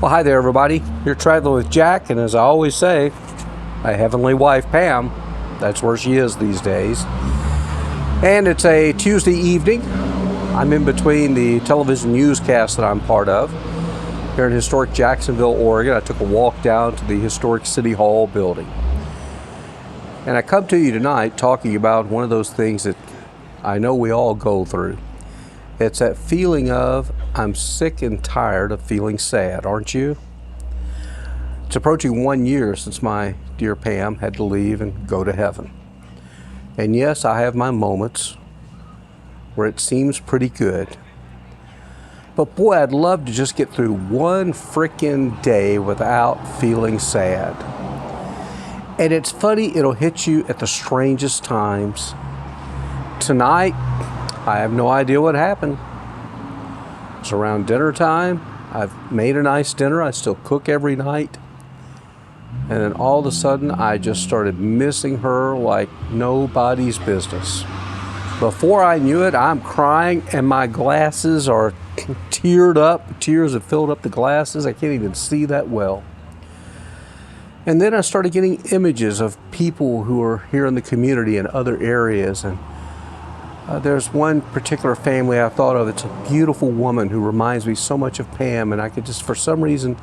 Well, hi there, everybody. You're traveling with Jack, and as I always say, my heavenly wife, Pam. That's where she is these days. And it's a Tuesday evening. I'm in between the television newscast that I'm part of here in historic Jacksonville, Oregon. I took a walk down to the historic City Hall building. And I come to you tonight talking about one of those things that I know we all go through. It's that feeling of, I'm sick and tired of feeling sad, aren't you? It's approaching 1 year since my dear Pam had to leave and go to heaven. And yes, I have my moments where it seems pretty good. But boy, I'd love to just get through one frickin' day without feeling sad. And it's funny, it'll hit you at the strangest times. Tonight, I have no idea what happened. It's around dinner time. I've made a nice dinner. I still cook every night. And then all of a sudden, I just started missing her like nobody's business. Before I knew it, I'm crying and my glasses are teared up. Tears have filled up the glasses. I can't even see that well. And then I started getting images of people who are here in the community in other areas. And there's one particular family I thought of. It's a beautiful woman who reminds me so much of Pam, and I could just, for some reason,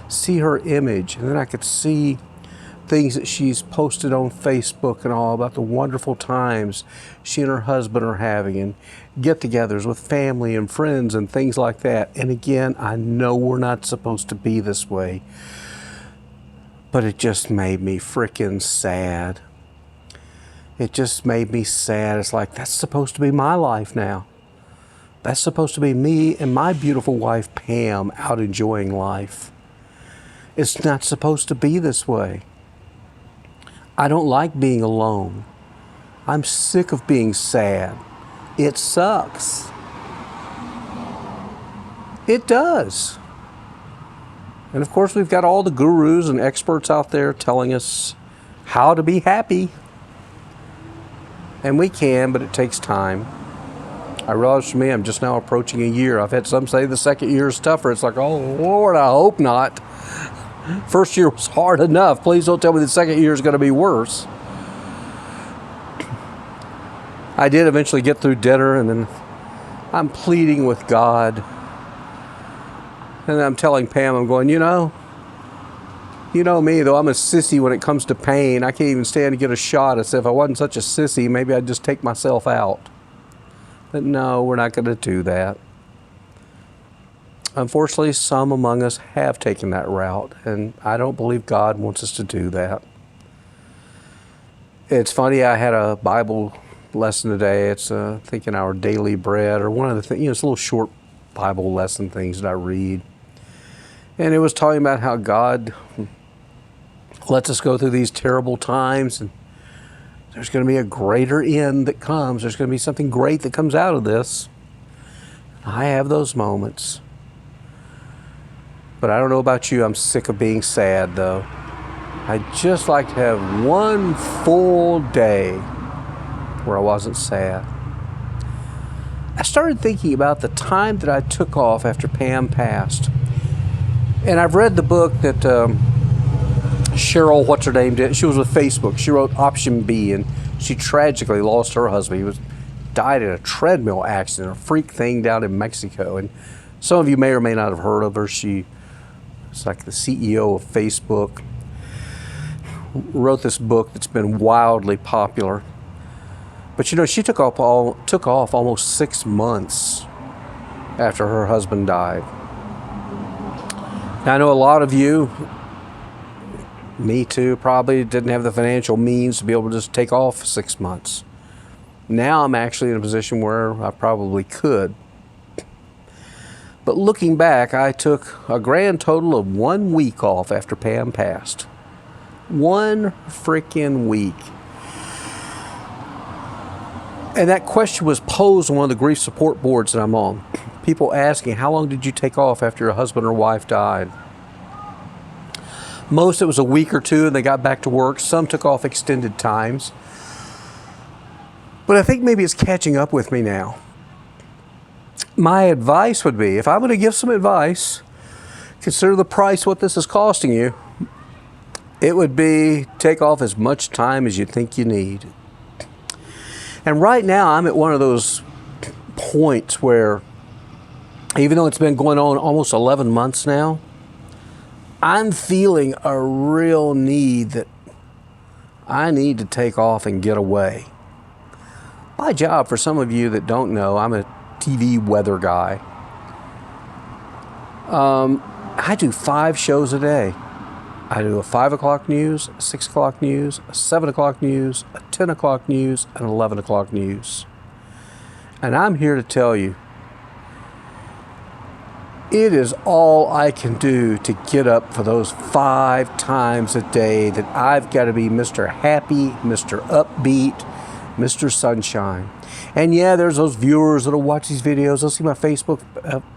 see her image. And then I could see things that she's posted on Facebook and all about the wonderful times she and her husband are having, and get-togethers with family and friends and things like that. And again, I know we're not supposed to be this way, but it just made me frickin' sad. It just made me sad. It's like, that's supposed to be my life now. That's supposed to be me and my beautiful wife, Pam, out enjoying life. It's not supposed to be this way. I don't like being alone. I'm sick of being sad. It sucks. It does. And of course, we've got all the gurus and experts out there telling us how to be happy. And we can, but it takes time. I realize for me, I'm just now approaching a year. I've had some say the second year is tougher. It's like, oh Lord, I hope not. First year was hard enough. Please don't tell me the second year is going to be worse. I did eventually get through dinner, and then I'm pleading with God. And I'm telling Pam, I'm going, you know me, though I'm a sissy when it comes to pain. I can't even stand to get a shot. I said, if I wasn't such a sissy, maybe I'd just take myself out. But no, we're not going to do that. Unfortunately, some among us have taken that route, and I don't believe God wants us to do that. It's funny, I had a Bible lesson today. It's, I think, in our daily bread, or one of the things, it's a little short Bible lesson things that I read. And it was talking about how God lets us go through these terrible times, and there's going to be a greater end that comes. There's going to be something great that comes out of this. I have those moments. But I don't know about you, I'm sick of being sad, though. I'd just like to have one full day where I wasn't sad. I started thinking about the time that I took off after Pam passed. And I've read the book that Cheryl, what's her name, did. She was with Facebook. She wrote Option B, and she tragically lost her husband. He died in a treadmill accident, a freak thing down in Mexico. And some of you may or may not have heard of her. She's like the CEO of Facebook. Wrote this book that's been wildly popular. But you know, she took off almost 6 months after her husband died. Now, I know a lot of you, me too, probably didn't have the financial means to be able to just take off 6 months. Now I'm actually in a position where I probably could. But looking back, I took a grand total of 1 week off after Pam passed. 1 freaking week. And that question was posed on one of the grief support boards that I'm on. People asking, how long did you take off after your husband or wife died? Most, it was a week or two and they got back to work. Some took off extended times. But I think maybe it's catching up with me now. My advice would be, if I'm going to give some advice, consider the price, what this is costing you. It would be take off as much time as you think you need. And right now I'm at one of those points where, even though it's been going on almost 11 months now, I'm feeling a real need that I need to take off and get away. My job, for some of you that don't know, I'm a TV weather guy. I do 5 shows a day. I do a 5 o'clock news, a 6 o'clock news, a 7 o'clock news, a 10 o'clock news, and 11 o'clock news. And I'm here to tell you, it is all I can do to get up for those 5 times a day that I've got to be Mr. Happy, Mr. Upbeat, Mr. Sunshine. And yeah, there's those viewers that'll watch these videos, they'll see my Facebook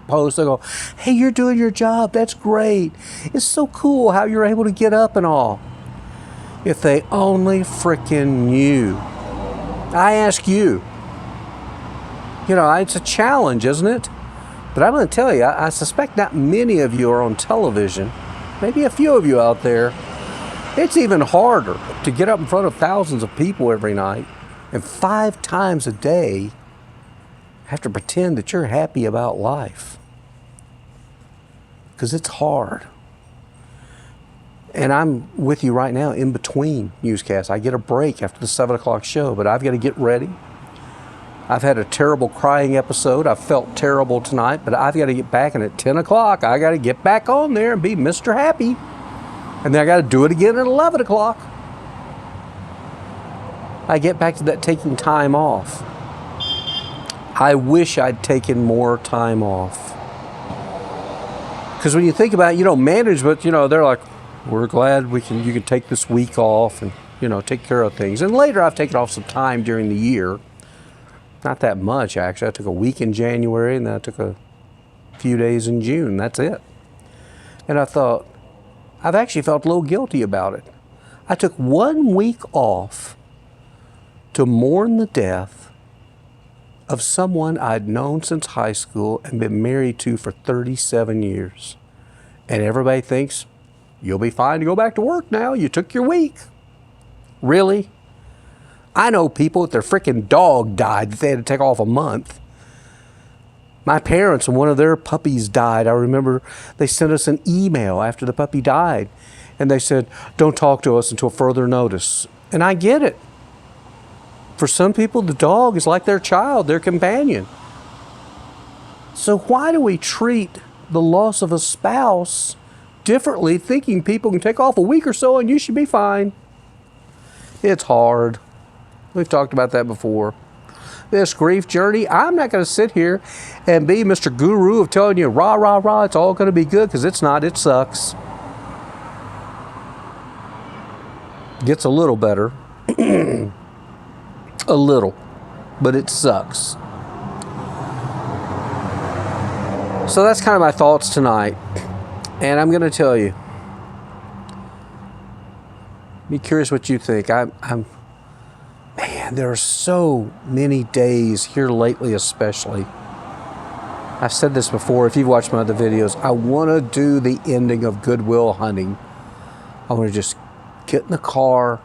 post, they'll go, hey, you're doing your job, that's great. It's so cool how you're able to get up and all. If they only frickin' knew. I ask you, it's a challenge, isn't it? But I'm going to tell you, I suspect not many of you are on television. Maybe a few of you out there. It's even harder to get up in front of thousands of people every night and 5 times a day have to pretend that you're happy about life. Because it's hard. And I'm with you right now in between newscasts. I get a break after the 7 o'clock show, but I've got to get ready. I've had a terrible crying episode. I felt terrible tonight, but I've got to get back, and at 10 o'clock, I got to get back on there and be Mr. Happy. And then I got to do it again at 11 o'clock. I get back to that taking time off. I wish I'd taken more time off. Because when you think about it, management, they're like, we're glad you can take this week off and, take care of things. And later I've taken off some time during the year. Not that much, actually. I took a week in January, and then I took a few days in June. That's it. And I thought, I've actually felt a little guilty about it. I took 1 week off to mourn the death of someone I'd known since high school and been married to for 37 years. And everybody thinks, you'll be fine to go back to work now. You took your week. Really? I know people that their freaking dog died that they had to take off a month. My parents, when one of their puppies died, I remember they sent us an email after the puppy died. And they said, don't talk to us until further notice. And I get it. For some people, the dog is like their child, their companion. So why do we treat the loss of a spouse differently, thinking people can take off a week or so and you should be fine? It's hard. We've talked about that before. This grief journey, I'm not going to sit here and be Mr. Guru of telling you, rah, rah, rah, it's all going to be good, because it's not. It sucks. Gets a little better. A little. But it sucks. So that's kind of my thoughts tonight. And I'm going to tell you. Be curious what you think. Man, there are so many days here lately, especially. I've said this before. If you've watched my other videos, I want to do the ending of Good Will Hunting. I want to just get in the car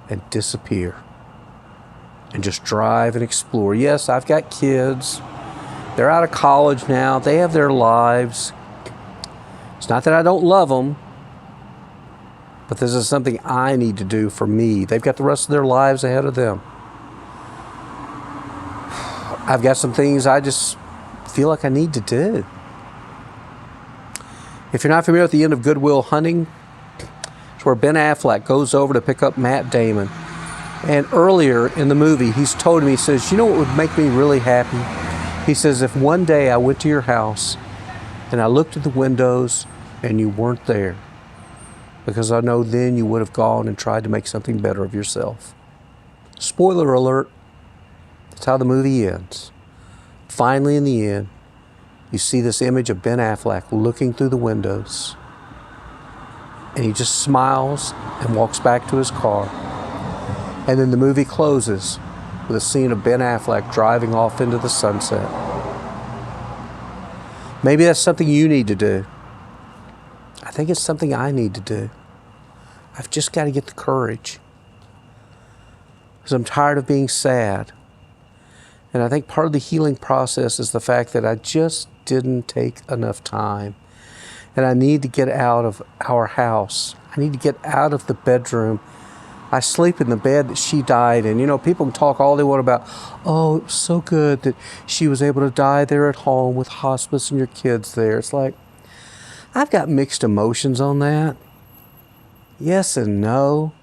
and disappear. And just drive and explore. Yes, I've got kids. They're out of college now. They have their lives. It's not that I don't love them. But this is something I need to do for me. They've got the rest of their lives ahead of them. I've got some things I just feel like I need to do. If you're not familiar with the end of Good Will Hunting, it's where Ben Affleck goes over to pick up Matt Damon. And earlier in the movie, he's told me, he says, you know what would make me really happy? He says, if one day I went to your house and I looked at the windows and you weren't there, because I know then you would have gone and tried to make something better of yourself. Spoiler alert, that's how the movie ends. Finally, in the end, you see this image of Ben Affleck looking through the windows, and he just smiles and walks back to his car. And then the movie closes with a scene of Ben Affleck driving off into the sunset. Maybe that's something you need to do. I think it's something I need to do. I've just got to get the courage. Because I'm tired of being sad. And I think part of the healing process is the fact that I just didn't take enough time. And I need to get out of our house. I need to get out of the bedroom. I sleep in the bed that she died in. You know, people can talk all they want about, oh, it was so good that she was able to die there at home with hospice and your kids there. It's like, I've got mixed emotions on that. Yes and no.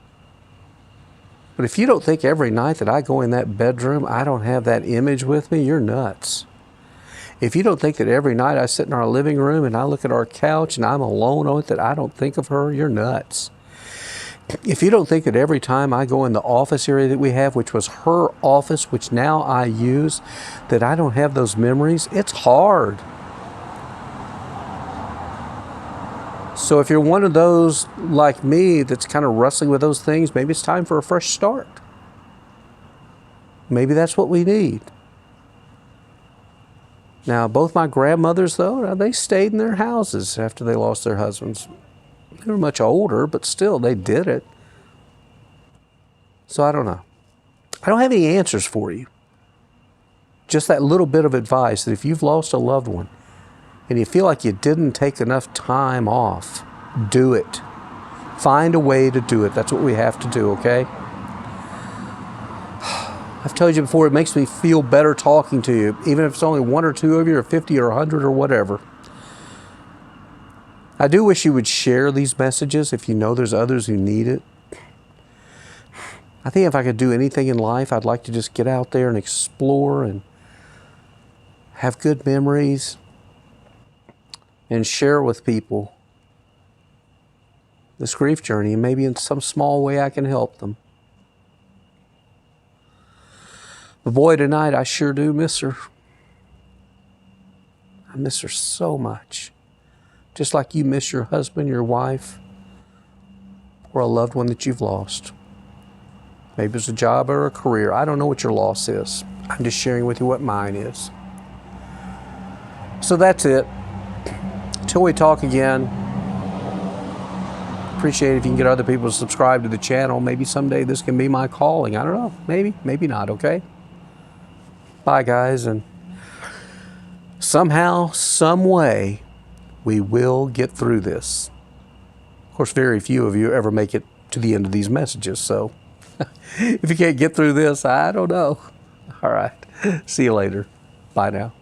But if you don't think every night that I go in that bedroom, I don't have that image with me, you're nuts. If you don't think that every night I sit in our living room and I look at our couch and I'm alone on it, that I don't think of her, you're nuts. If you don't think that every time I go in the office area that we have, which was her office, which now I use, that I don't have those memories, it's hard. So if you're one of those like me that's kind of wrestling with those things, maybe it's time for a fresh start. Maybe that's what we need. Now, both my grandmothers, though, they stayed in their houses after they lost their husbands. They were much older, but still, they did it. So I don't know. I don't have any answers for you. Just that little bit of advice that if you've lost a loved one and you feel like you didn't take enough time off, do it. Find a way to do it. That's what we have to do, okay? I've told you before, it makes me feel better talking to you, even if it's only one or two of you, or 50 or 100 or whatever. I do wish you would share these messages if you know there's others who need it. I think if I could do anything in life, I'd like to just get out there and explore and have good memories and share with people this grief journey, and maybe in some small way I can help them. But boy, tonight I sure do miss her. I miss her so much. Just like you miss your husband, your wife, or a loved one that you've lost. Maybe it's a job or a career. I don't know what your loss is. I'm just sharing with you what mine is. So that's it. Until we talk again, appreciate it if you can get other people to subscribe to the channel. Maybe someday this can be my calling. I don't know. Maybe, maybe not, okay? Bye, guys, and somehow, some way, we will get through this. Of course, very few of you ever make it to the end of these messages, so if you can't get through this, I don't know. All right. See you later. Bye now.